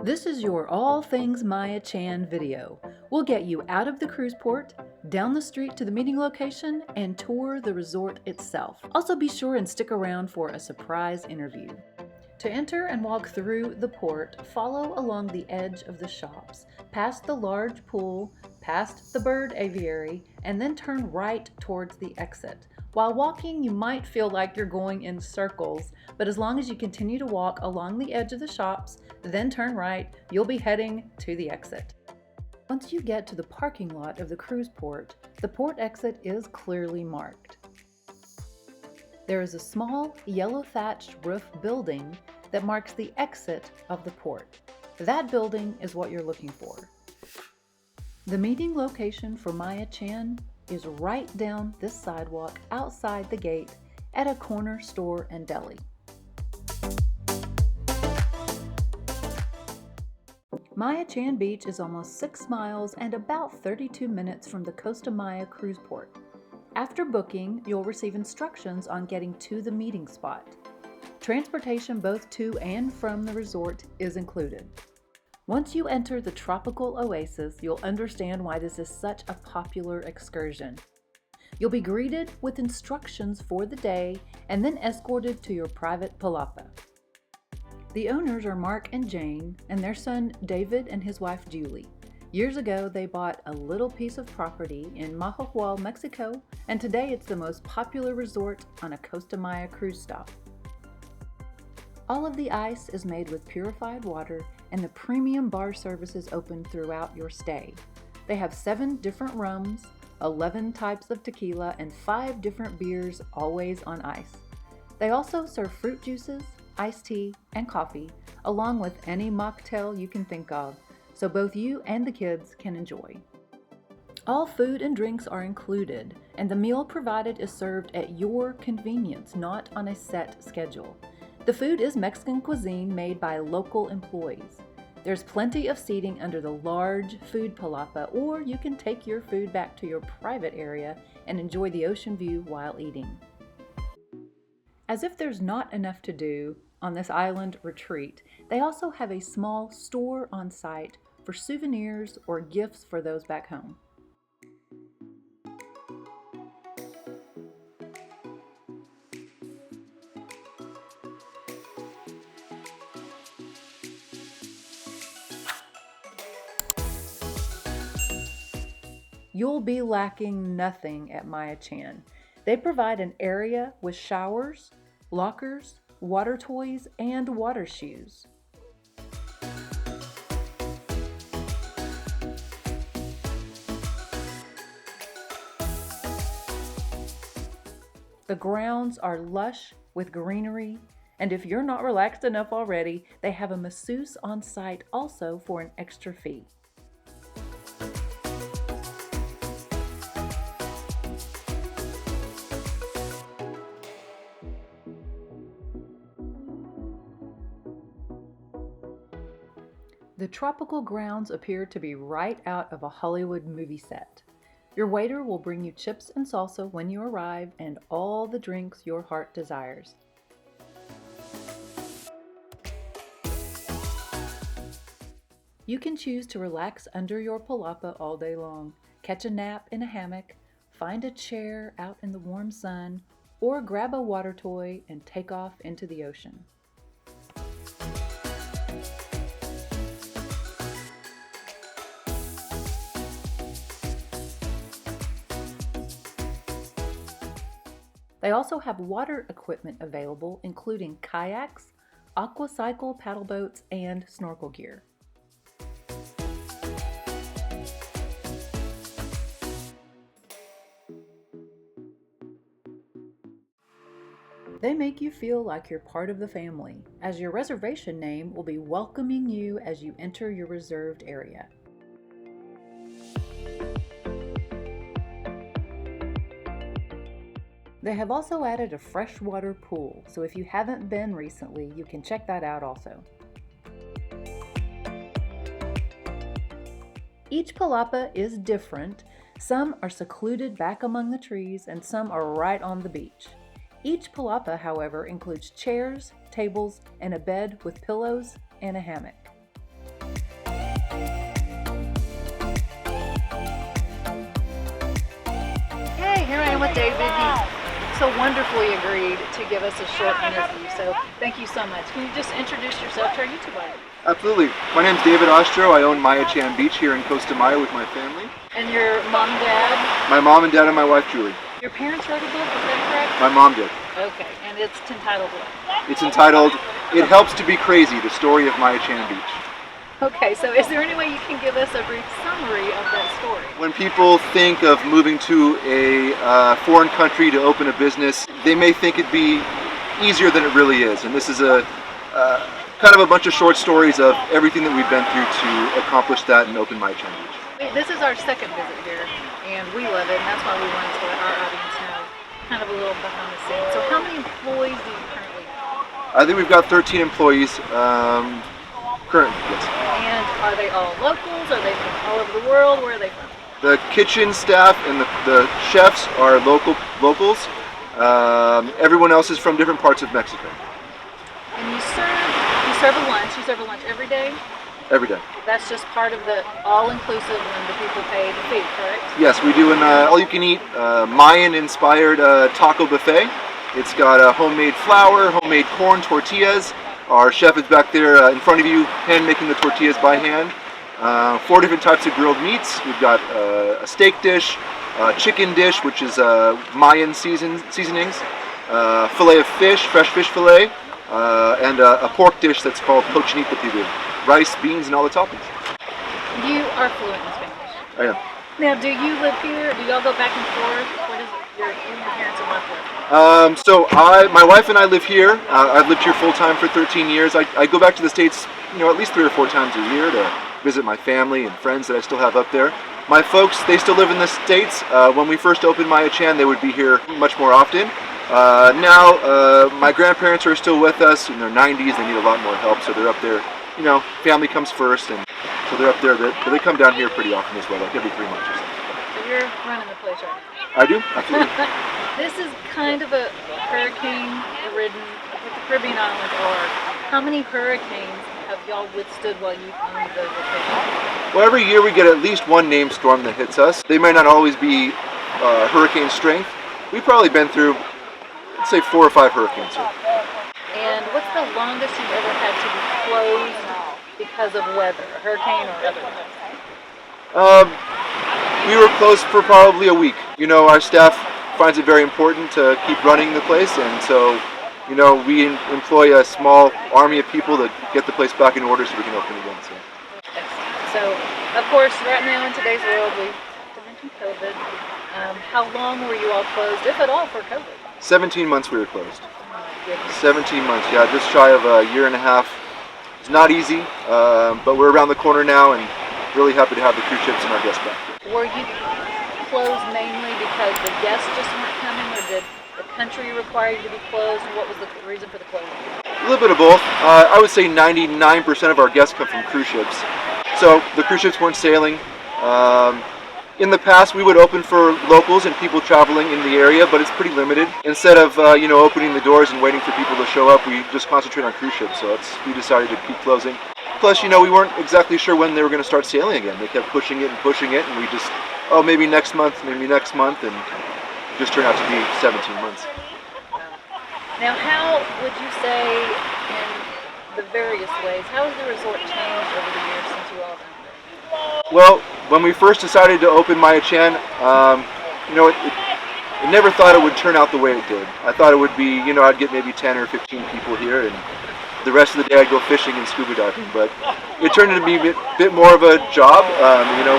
This is your All Things Maya Chan video. We'll get you out of the cruise port, down the street to the meeting location, and tour the resort itself. Also be sure and stick around for a surprise interview. To enter and walk through the port, follow along the edge of the shops, past the large pool, past the bird aviary, and then turn right towards the exit. While walking, you might feel like you're going in circles, but as long as you continue to walk along the edge of the shops, then turn right, you'll be heading to the exit. Once you get to the parking lot of the cruise port, the port exit is clearly marked. There is a small yellow thatched roof building that marks the exit of the port. That building is what you're looking for. The meeting location for Maya Chan is right down this sidewalk outside the gate at a corner store and deli. Maya Chan Beach is almost 6 miles and about 32 minutes from the Costa Maya cruise port. After booking, you'll receive instructions on getting to the meeting spot. Transportation both to and from the resort is included. Once you enter the tropical oasis, you'll understand why this is such a popular excursion. You'll be greeted with instructions for the day and then escorted to your private palapa. The owners are Mark and Jane, and their son David and his wife Julie. Years ago, they bought a little piece of property in Mahahual, Mexico, and today it's the most popular resort on a Costa Maya cruise stop. All of the ice is made with purified water, and the premium bar service is open throughout your stay. They have 7 different rums, 11 types of tequila, and 5 different beers, always on ice. They also serve fruit juices, iced tea, and coffee, along with any mocktail you can think of, so both you and the kids can enjoy. All food and drinks are included, and the meal provided is served at your convenience, not on a set schedule. The food is Mexican cuisine made by local employees. There's plenty of seating under the large food palapa, or you can take your food back to your private area and enjoy the ocean view while eating. As if there's not enough to do on this island retreat, they also have a small store on site for souvenirs or gifts for those back home. You'll be lacking nothing at Maya Chan. They provide an area with showers, lockers, water toys, and water shoes. The grounds are lush with greenery, and if you're not relaxed enough already, they have a masseuse on site also for an extra fee. The tropical grounds appear to be right out of a Hollywood movie set. Your waiter will bring you chips and salsa when you arrive and all the drinks your heart desires. You can choose to relax under your palapa all day long, catch a nap in a hammock, find a chair out in the warm sun, or grab a water toy and take off into the ocean. They also have water equipment available, including kayaks, aquacycle paddle boats, and snorkel gear. They make you feel like you're part of the family, as your reservation name will be welcoming you as you enter your reserved area. They have also added a freshwater pool, so if you haven't been recently, you can check that out also. Each palapa is different. Some are secluded back among the trees, and some are right on the beach. Each palapa, however, includes chairs, tables, and a bed with pillows and a hammock. so wonderfully agreed to give us a short interview. So thank you so much. Can you just introduce yourself to our YouTube audience? Absolutely. My name's David Ostro. I own Maya Chan Beach here in Costa Maya with my family. And your mom and dad? My mom and dad and my wife Julie. Your parents wrote a book, is that correct? My mom did. Okay, and it's entitled what? It's entitled It Helps to Be Crazy, The Story of Maya Chan Beach. Okay, so is there any way you can give us a brief summary of that story? When people think of moving to a foreign country to open a business, they may think it'd be easier than it really is. And this is a kind of a bunch of short stories of everything that we've been through to accomplish that and open Maya Chan Beach. This is our second visit here, and we love it, and that's why we wanted to let our audience know kind of a little behind the scenes. So how many employees do you currently have? I think we've got 13 employees currently, yes. And are they all locals? Are they from all over the world? Where are they from? The kitchen staff and the chefs are locals. Everyone else is from different parts of Mexico. And you serve a lunch. You serve a lunch every day? Every day. That's just part of the all-inclusive when the people pay the fee, correct? Yes, we do an all-you-can-eat Mayan-inspired taco buffet. It's got homemade flour, homemade corn tortillas. Our chef is back there in front of you, hand-making the tortillas by hand. 4 different types of grilled meats. We've got a steak dish, a chicken dish, which is Mayan seasonings, fillet of fish, fresh fish fillet, and a pork dish that's called cochinita pibil. Rice, beans, and all the toppings. You are fluent in Spanish. I am. Now, do you live here? Do y'all go back and forth? What is it? Your parents and wife? So my wife and I live here. I've lived here full time for 13 years. I go back to the States, at least 3 or 4 times a year to visit my family and friends that I still have up there. My folks, they still live in the States. When we first opened Maya Chan, they would be here much more often. Now, my grandparents are still with us in their 90s. They need a lot more help, so they're up there. Family comes first, and so they're up there. But they come down here pretty often as well, like every 3 months or so. So you're running the place right now. I do, absolutely. This is kind of a hurricane-ridden, what the Caribbean islands are. How many hurricanes have y'all withstood while you owned the location? Well, every year we get at least one named storm that hits us. They may not always be hurricane strength. We've probably been through, let's say, 4 or 5 hurricanes here. And what's the longest you've ever had to be closed because of weather, a hurricane or otherwise? We were closed for probably a week. Our staff finds it very important to keep running the place, and so, we employ a small army of people to get the place back in order so we can open again. Excellent. So, of course, right now in today's world, we mentioned COVID. How long were you all closed, if at all, for COVID? 17 months we were closed. Oh my goodness. 17 months, yeah, just shy of a year and a half. It's not easy, but we're around the corner now and really happy to have the cruise ships and our guests back here. Were you closed mainly because the guests just weren't coming, or did the country require you to be closed? And what was the reason for the closing? A little bit of both. I would say 99% of our guests come from cruise ships. So the cruise ships weren't sailing. In the past, we would open for locals and people traveling in the area, but it's pretty limited. Instead of opening the doors and waiting for people to show up, we just concentrate on cruise ships. So we decided to keep closing. Plus, we weren't exactly sure when they were going to start sailing again. They kept pushing it, and we just, maybe next month, and it just turned out to be 17 months. Now, how would you say, in the various ways, how has the resort changed over the years since you all have been there? Well, when we first decided to open Maya Chan, I never thought it would turn out the way it did. I thought it would be, I'd get maybe 10 or 15 people here, and the rest of the day I'd go fishing and scuba diving. But it turned into be a bit more of a job.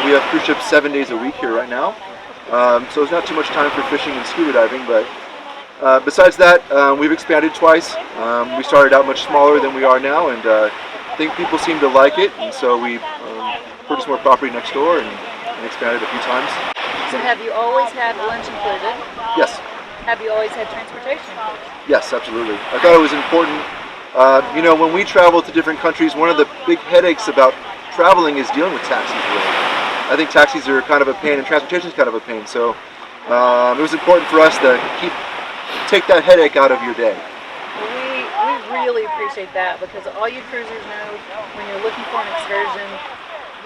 We have cruise ships 7 days a week here right now, so it's not too much time for fishing and scuba diving. But besides that, we've expanded twice. We started out much smaller than we are now, and I think people seem to like it, and so we purchased more property next door and expanded a few times. So have you always had lunch included? Yes. Have you always had transportation included? Yes, absolutely. I thought it was important. When we travel to different countries, one of the big headaches about traveling is dealing with taxis. Really. I think taxis are kind of a pain, and transportation is kind of a pain. So it was important for us to take that headache out of your day. We really appreciate that, because all you cruisers know, when you're looking for an excursion,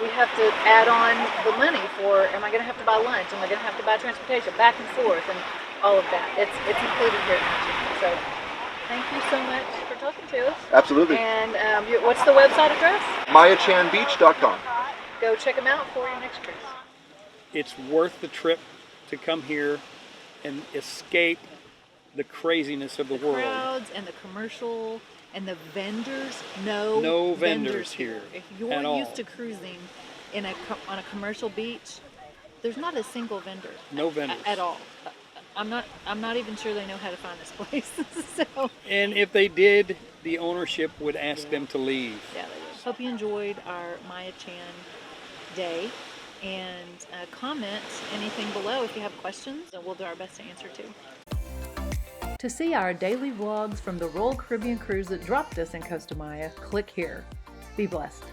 we have to add on the money for, am I going to have to buy lunch? Am I going to have to buy transportation? Back and forth. And all of that. It's included here in my channel. So thank you so much for talking to us. Absolutely. And what's the website address? MayaChanBeach.com. Go check them out for your next cruise. It's worth the trip to come here and escape the craziness of the world. Crowds and the commercial and the vendors. No vendors here If you're at all. used to cruising on a commercial beach, there's not a single vendor. No vendors at all. I'm not even sure they know how to find this place. So. And if they did, the ownership would ask them to leave. Yeah, they would. Hope you enjoyed our Maya Chan day, and comment anything below if you have questions, and we'll do our best to answer too. To see our daily vlogs from the Royal Caribbean cruise that dropped us in Costa Maya, click here. Be blessed.